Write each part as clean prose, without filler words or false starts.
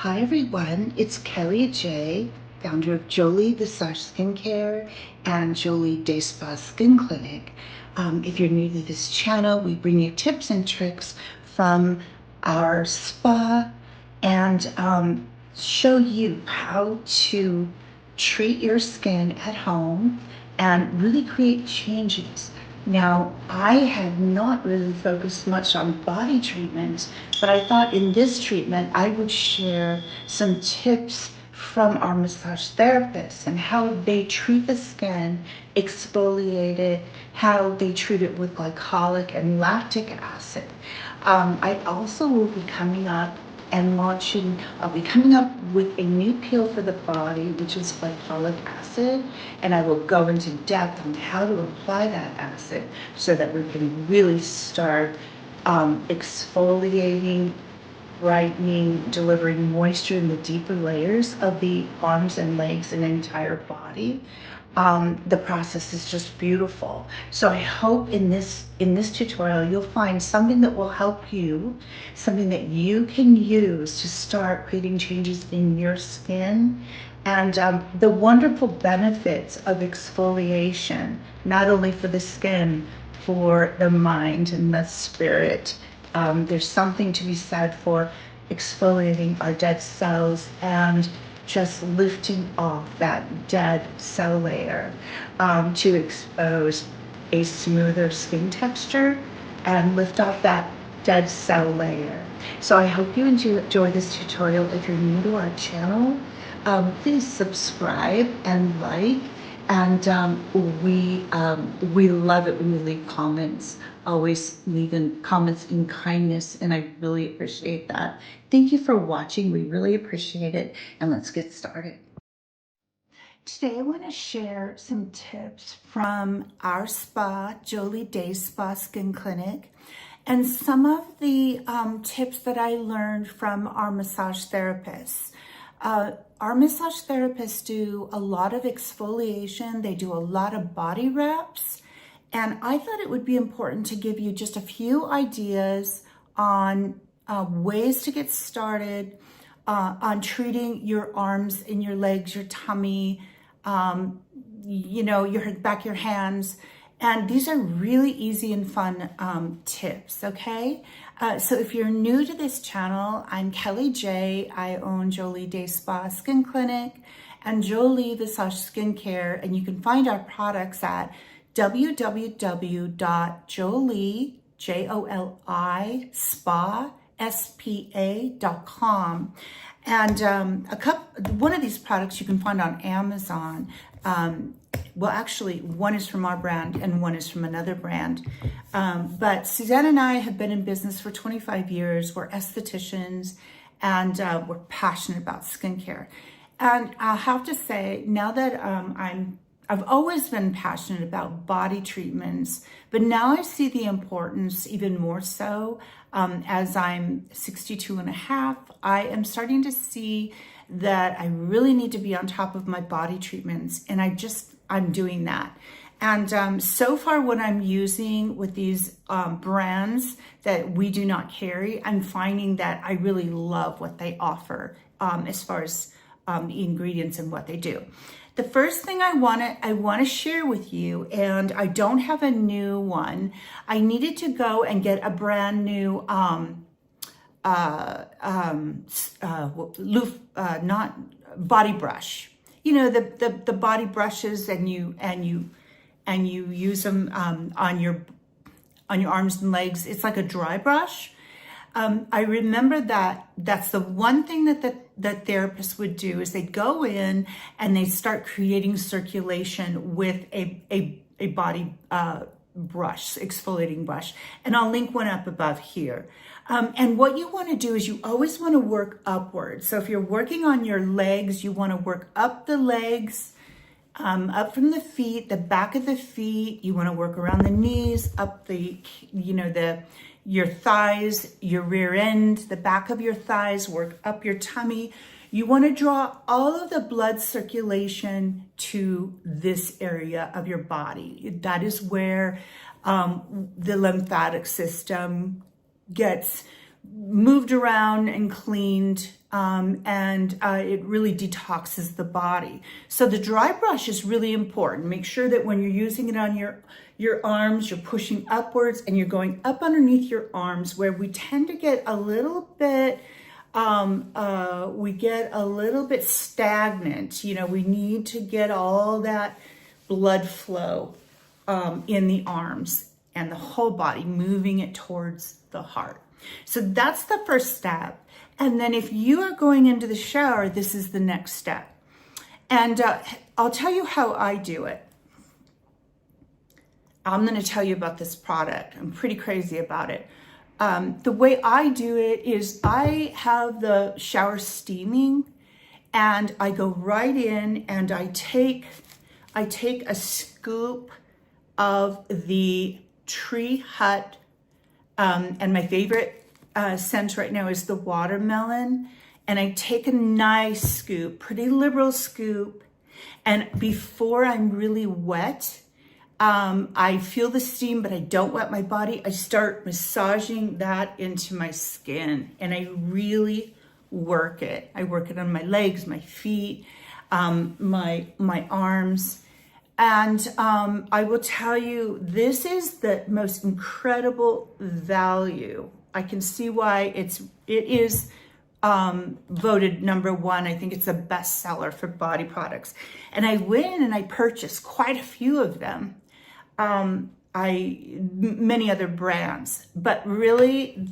Hi everyone, it's Kelly J, founder of Jolie Visage Skincare and Jolie Day Spa Skin Clinic. If you're new to this channel, we bring you tips and tricks from our spa and show you how to treat your skin at home and really create changes. Now, I have not really focused much on body treatments, but I thought in this treatment I would share some tips from our massage therapists and how they treat the skin, exfoliate it, how they treat it with glycolic and lactic acid. I also will be coming up and launching, I'll be coming up with a new peel for the body, which is glycolic acid, and I will go into depth on how to apply that acid so that we can really start exfoliating, brightening, delivering moisture in the deeper layers of the arms and legs and entire body. The process is just beautiful. So I hope in this tutorial you'll find something that will help you, something that you can use to start creating changes in your skin, and the wonderful benefits of exfoliation, not only for the skin, for the mind and the spirit. There's something to be said for exfoliating our dead cells and just lifting off that dead cell layer to expose a smoother skin texture and lift off that dead cell layer. So I hope you enjoy this tutorial. If you're new to our channel, please subscribe and like. And we love it when you leave comments. Always leaving comments in kindness, and I really appreciate that. Thank you for watching. We really appreciate it, and let's get started. Today I want to share some tips from our spa, Jolie Day Spa Skin Clinic, and some of the tips that I learned from our massage therapists. Our massage therapists do a lot of exfoliation. They do a lot of body reps. And I thought it would be important to give you just a few ideas on ways to get started on treating your arms and your legs, your tummy, your back, your hands. And these are really easy and fun tips, okay? So if you're new to this channel, I'm Kelly J. I own Jolie Day Spa Skin Clinic and Jolie Visage Skincare, and you can find our products at www.jolie, Joli, spa.com. And one of these products you can find on Amazon. Well, actually, one is from our brand and one is from another brand. But Suzanne and I have been in business for 25 years. We're estheticians, and we're passionate about skincare. And I'll have to say, now that I've always been passionate about body treatments, but now I see the importance even more so as I'm 62 and a half. I am starting to see that I really need to be on top of my body treatments, and I'm doing that. And so far what I'm using with these brands that we do not carry, I'm finding that I really love what they offer as far as the ingredients and what they do. The first thing I want to share with you, and I don't have a new one. I needed to go and get a brand new not body brush. You know, the body brushes, and you use them on your arms and legs. It's like a dry brush. I remember that's the one thing that therapists would do is they'd go in and they'd start creating circulation with a body brush, exfoliating brush. And I'll link one up above here. And what you want to do is you always want to work upwards. So if you're working on your legs, you want to work up the legs, up from the feet, the back of the feet. You want to work around the knees, up your thighs, your rear end, the back of your thighs, work up your tummy. You want to draw all of the blood circulation to this area of your body. That is where the lymphatic system gets moved around and cleaned and it really detoxes the body. So the dry brush is really important. Make sure that when you're using it on your arms, you're pushing upwards and you're going up underneath your arms, where we tend to get a little bit stagnant. You know, we need to get all that blood flow in the arms and the whole body, moving it towards the heart. So that's the first step. And then if you are going into the shower, this is the next step. And I'll tell you how I do it. I'm going to tell you about this product. I'm pretty crazy about it. The way I do it is I have the shower steaming, and I go right in and I take a scoop of the Tree Hut, and my favorite scent right now is the watermelon, and I take a nice scoop, pretty liberal scoop, and before I'm really wet, I feel the steam, but I don't wet my body. I start massaging that into my skin, and I really work it. I work it on my legs, my feet, my arms. And I will tell you, this is the most incredible value. I can see why it is voted #1. I think it's a bestseller for body products. And I went in and I purchased quite a few of them. Many other brands, but really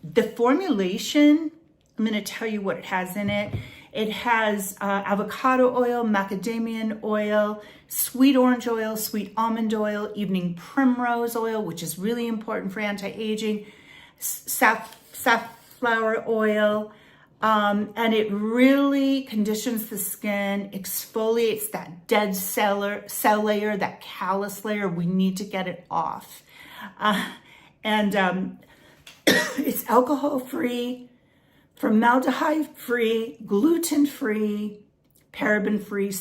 the formulation, I'm going to tell you what it has in it. It has avocado oil, macadamia oil, sweet orange oil, sweet almond oil, evening primrose oil, which is really important for anti-aging, safflower oil, and it really conditions the skin, exfoliates that dead cell layer, that callus layer. We need to get it off. It's alcohol-free, formaldehyde-free, gluten-free, paraben-free,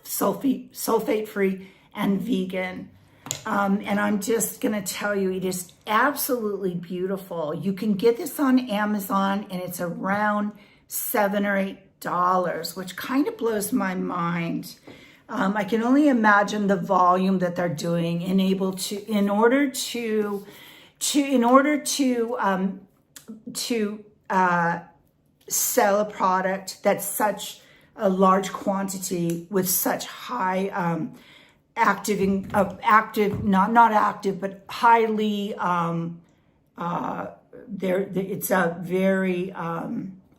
sulfate-free, and vegan. And I'm just gonna tell you, it is absolutely beautiful. You can get this on Amazon, and it's around $7 or $8, which kind of blows my mind. I can only imagine the volume that they're doing in order to sell a product that's such a large quantity with such high highly it's a very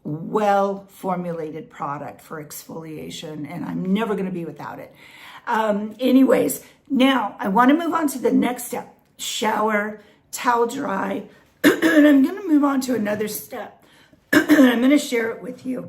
well formulated product for exfoliation, and I'm never going to be without it. Anyways, now I want to move on to the next step: shower, towel dry, and I'm going to move on to another step. I'm going to share it with you.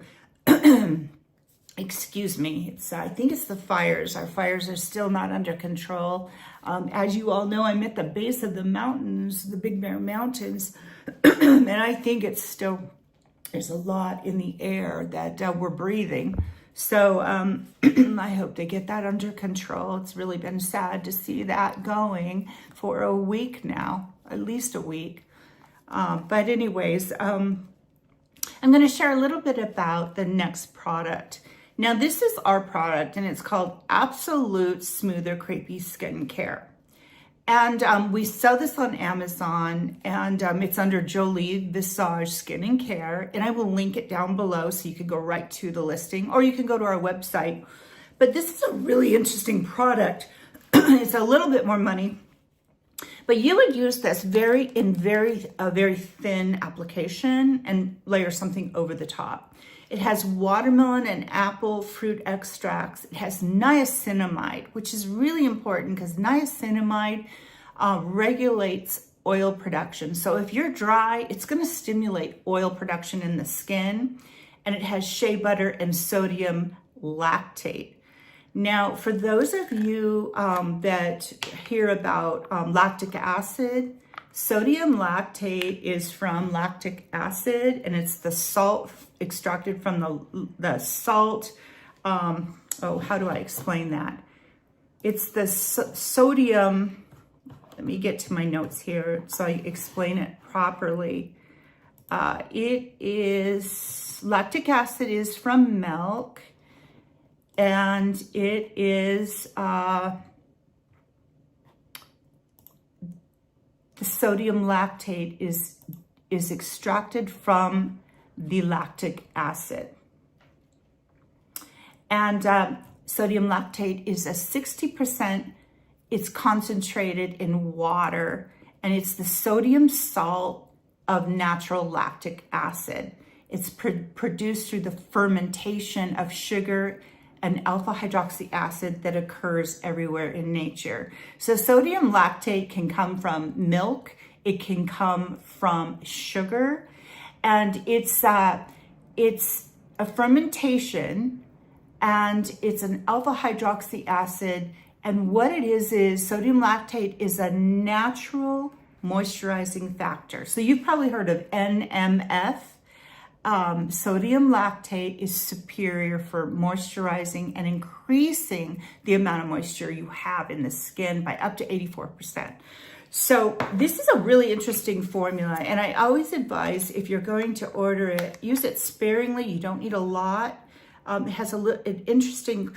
Excuse me. I think it's the fires. Our fires are still not under control. As you all know, I'm at the base of the mountains, the Big Bear Mountains, and I think there's a lot in the air that we're breathing. So I hope they get that under control. It's really been sad to see that going for a week now, at least a week. But anyways, I'm going to share a little bit about the next product. Now, this is our product, and it's called Absolute Smoother Crepey Skincare. And we sell this on Amazon, and it's under Jolie Visage Skin and Care. And I will link it down below so you can go right to the listing, or you can go to our website. But this is a really interesting product. It's a little bit more money. But you would use this very thin application and layer something over the top. It has watermelon and apple fruit extracts. It has niacinamide, which is really important because niacinamide regulates oil production. So if you're dry, it's going to stimulate oil production in the skin. And it has shea butter and sodium lactate. Now, for those of you that hear about lactic acid, sodium lactate is from lactic acid, and it's the salt extracted from the salt. How do I explain that? It's the sodium. Let me get to my notes here so I explain it properly. Lactic acid is from milk, and it is, the sodium lactate is extracted from the lactic acid. And sodium lactate is a 60%, it's concentrated in water, and it's the sodium salt of natural lactic acid. It's produced through the fermentation of sugar and alpha hydroxy acid that occurs everywhere in nature. So sodium lactate can come from milk, it can come from sugar, and it's a fermentation, and it's an alpha hydroxy acid. And what it is sodium lactate is a natural moisturizing factor. So you've probably heard of NMF. Sodium lactate is superior for moisturizing and increasing the amount of moisture you have in the skin by up to 84%. So this is a really interesting formula, and I always advise, if you're going to order it, use it sparingly. You don't need a lot. It has an interesting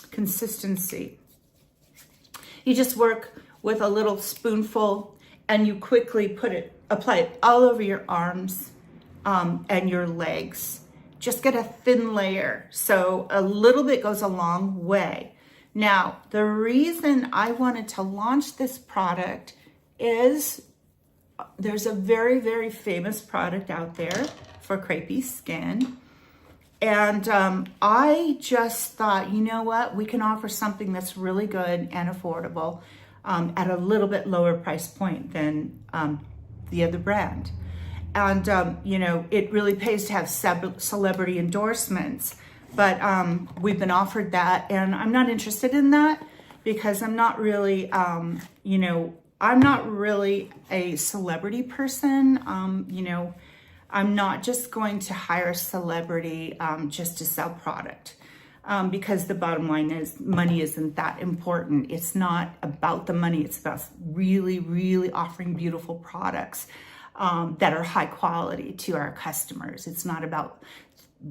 consistency. You just work with a little spoonful, and you quickly apply it all over your arms and your legs. Just get a thin layer, so a little bit goes a long way. Now, the reason I wanted to launch this product is there's a very, very famous product out there for crepey skin. And I just thought, you know what, we can offer something that's really good and affordable at a little bit lower price point than the other brand. And, it really pays to have celebrity endorsements. But we've been offered that, and I'm not interested in that because I'm not really, I'm not really a celebrity person. I'm not just going to hire a celebrity just to sell product, because the bottom line is money isn't that important. It's not about the money. It's about really, really offering beautiful products that are high quality to our customers. It's not about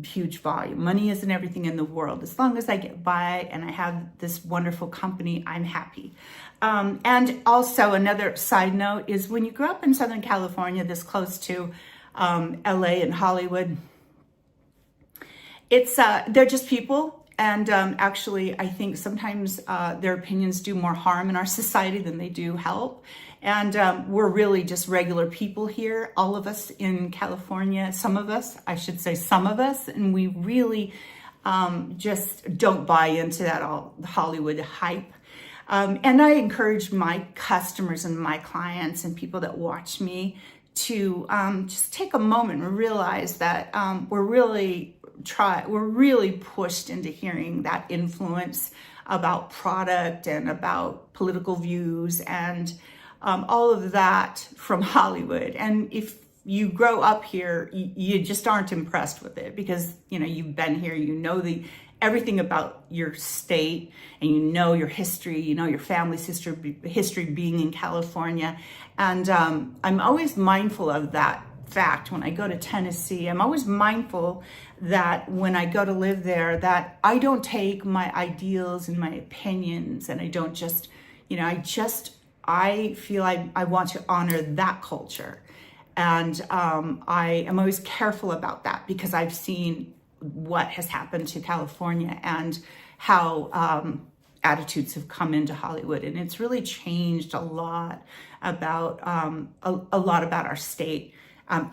huge volume. Money isn't everything in the world. As long as I get by and I have this wonderful company, I'm happy. And also another side note is, when you grow up in Southern California, this close to LA and Hollywood, they're just people. And actually, I think sometimes their opinions do more harm in our society than they do help. And we're really just regular people here, all of us in California, some of us, and we really just don't buy into that all Hollywood hype. And I encourage my customers and my clients and people that watch me to just take a moment and realize that we're really pushed into hearing that influence about product and about political views and all of that from Hollywood. And if you grow up here, you just aren't impressed with it because, you've been here, everything about your state, and your history, your family's history being in California. And I'm always mindful of that fact when I go to Tennessee. I'm always mindful that when I go to live there, that I don't take my ideals and my opinions, and I don't just, I feel I want to honor that culture. And I am always careful about that because I've seen what has happened to California and how attitudes have come into Hollywood. And it's really changed a lot about our state.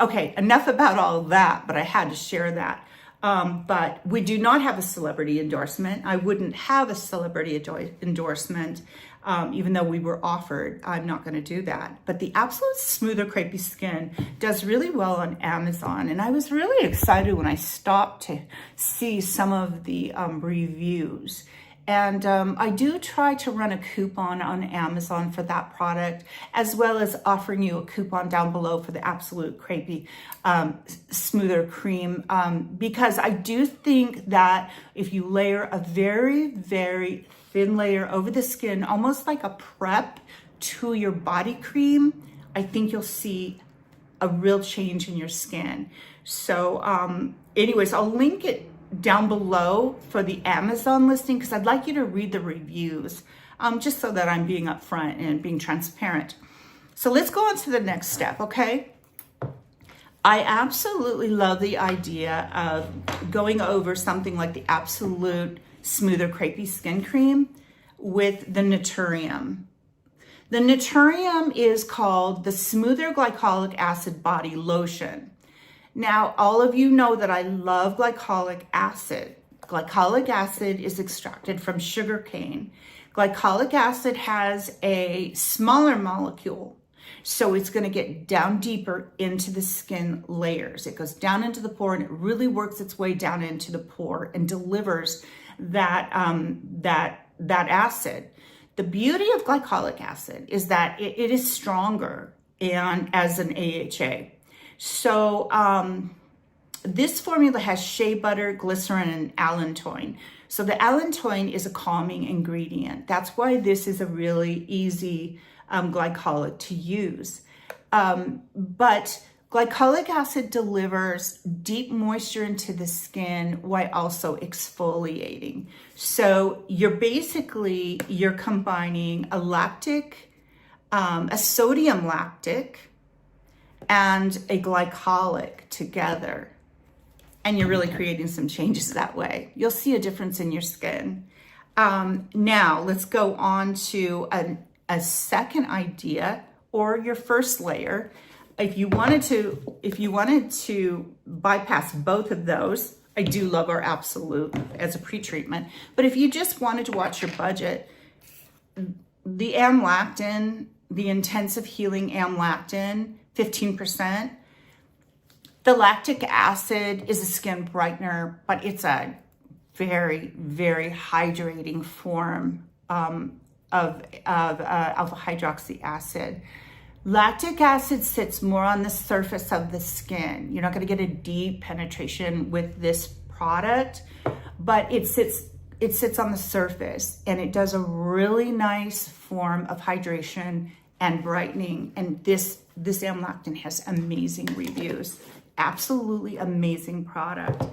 Okay, enough about all that, but I had to share that. But we do not have a celebrity endorsement. I wouldn't have a celebrity endorsement, even though we were offered. I'm not going to do that. But the Absolute Smoother Crepey Skin does really well on Amazon. And I was really excited when I stopped to see some of the reviews. And I do try to run a coupon on Amazon for that product, as well as offering you a coupon down below for the Absolute Crepey Smoother Cream, because I do think that if you layer a very, very thin layer over the skin, almost like a prep to your body cream, I think you'll see a real change in your skin. So anyways, I'll link it down below for the Amazon listing because I'd like you to read the reviews, just so that I'm being upfront and being transparent. So let's go on to the next step, okay? I absolutely love the idea of going over something like the Absolute Smoother Crepey Skin Cream with the Naturium. The Naturium is called the Smoother Glycolic Acid Body Lotion. Now, all of you know that I love glycolic acid. Glycolic acid is extracted from sugarcane. Glycolic acid has a smaller molecule, so it's going to get down deeper into the skin layers. It goes down into the pore and it really works its way down into the pore and delivers that acid. The beauty of glycolic acid is that it is stronger and as an AHA. So this formula has shea butter, glycerin, and allantoin. So the allantoin is a calming ingredient. That's why this is a really easy glycolic to use. But glycolic acid delivers deep moisture into the skin while also exfoliating. So you're combining a lactic, a sodium lactic, and a glycolic together. And you're really creating some changes that way. You'll see a difference in your skin. Now let's go on to a second idea, or your first layer. If you wanted to bypass both of those, I do love our Absolute as a pre-treatment. But if you just wanted to watch your budget, the amlactin, the intensive healing amlactin, 15%. The lactic acid is a skin brightener, but it's a very, very hydrating form of alpha hydroxy acid. Lactic acid sits more on the surface of the skin. You're not going to get a deep penetration with this product, but it sits on the surface and it does a really nice form of hydration and brightening. And this amlactin has amazing reviews. Absolutely amazing product.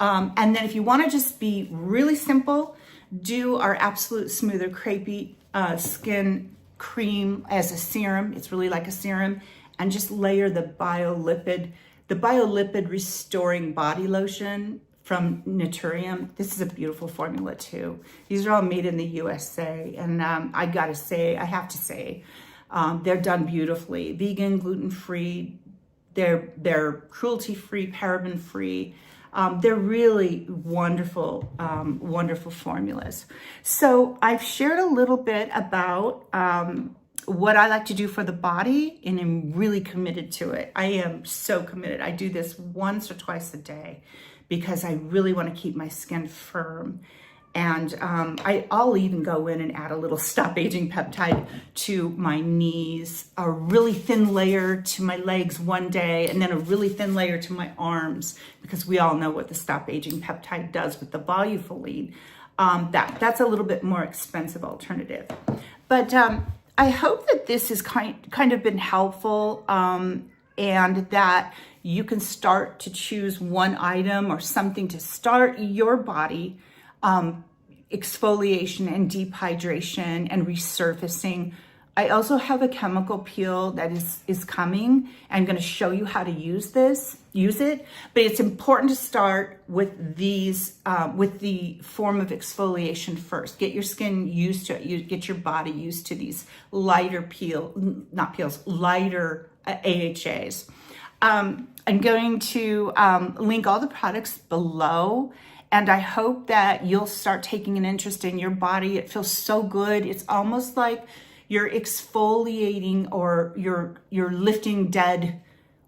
And then if you want to just be really simple, do our Absolute Smoother Crepey Skin Cream as a serum. It's really like a serum. And just layer the biolipid restoring body lotion from Naturium. This is a beautiful formula too. These are all made in the USA. And I have to say, they're done beautifully. Vegan, gluten-free, they're cruelty-free, paraben-free. They're really wonderful, wonderful formulas. So I've shared a little bit about what I like to do for the body, and I'm really committed to it. I am so committed. I do this once or twice a day because I really want to keep my skin firm. And I'll even go in and add a little stop aging peptide to my knees, a really thin layer to my legs one day, and then a really thin layer to my arms, because we all know what the stop aging peptide does with the volufoline. That's a little bit more expensive alternative. But I hope that this has kind of been helpful, and that you can start to choose one item or something to start your body exfoliation and deep hydration and resurfacing. I also have a chemical peel that is coming. I'm going to show you how to use it, but it's important to start with these, with the form of exfoliation first. Get your skin used to it. Get your body used to these lighter lighter AHAs. I'm going to link all the products below. And I hope that you'll start taking an interest in your body. It feels so good. It's almost like you're exfoliating, or you're lifting dead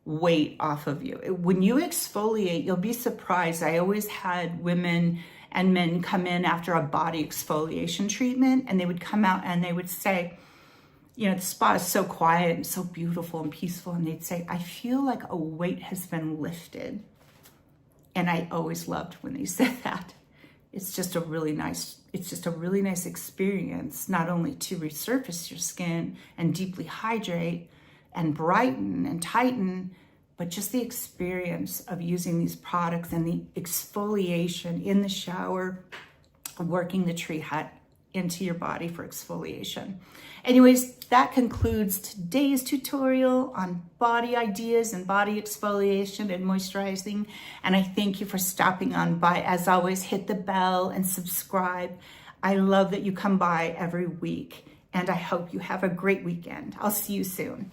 weight off of you. When you exfoliate, you'll be surprised. I always had women and men come in after a body exfoliation treatment, and they would come out and they would say, you know, the spa is so quiet and so beautiful and peaceful. And they'd say, I feel like a weight has been lifted. And I always loved when they said that. It's just a really nice experience, not only to resurface your skin and deeply hydrate and brighten and tighten, but just the experience of using these products and the exfoliation in the shower, working the tree hut into your body for exfoliation. Anyways, that concludes today's tutorial on body ideas and body exfoliation and moisturizing. And I thank you for stopping on by. As always, hit the bell and subscribe. I love that you come by every week, and I hope you have a great weekend. I'll see you soon.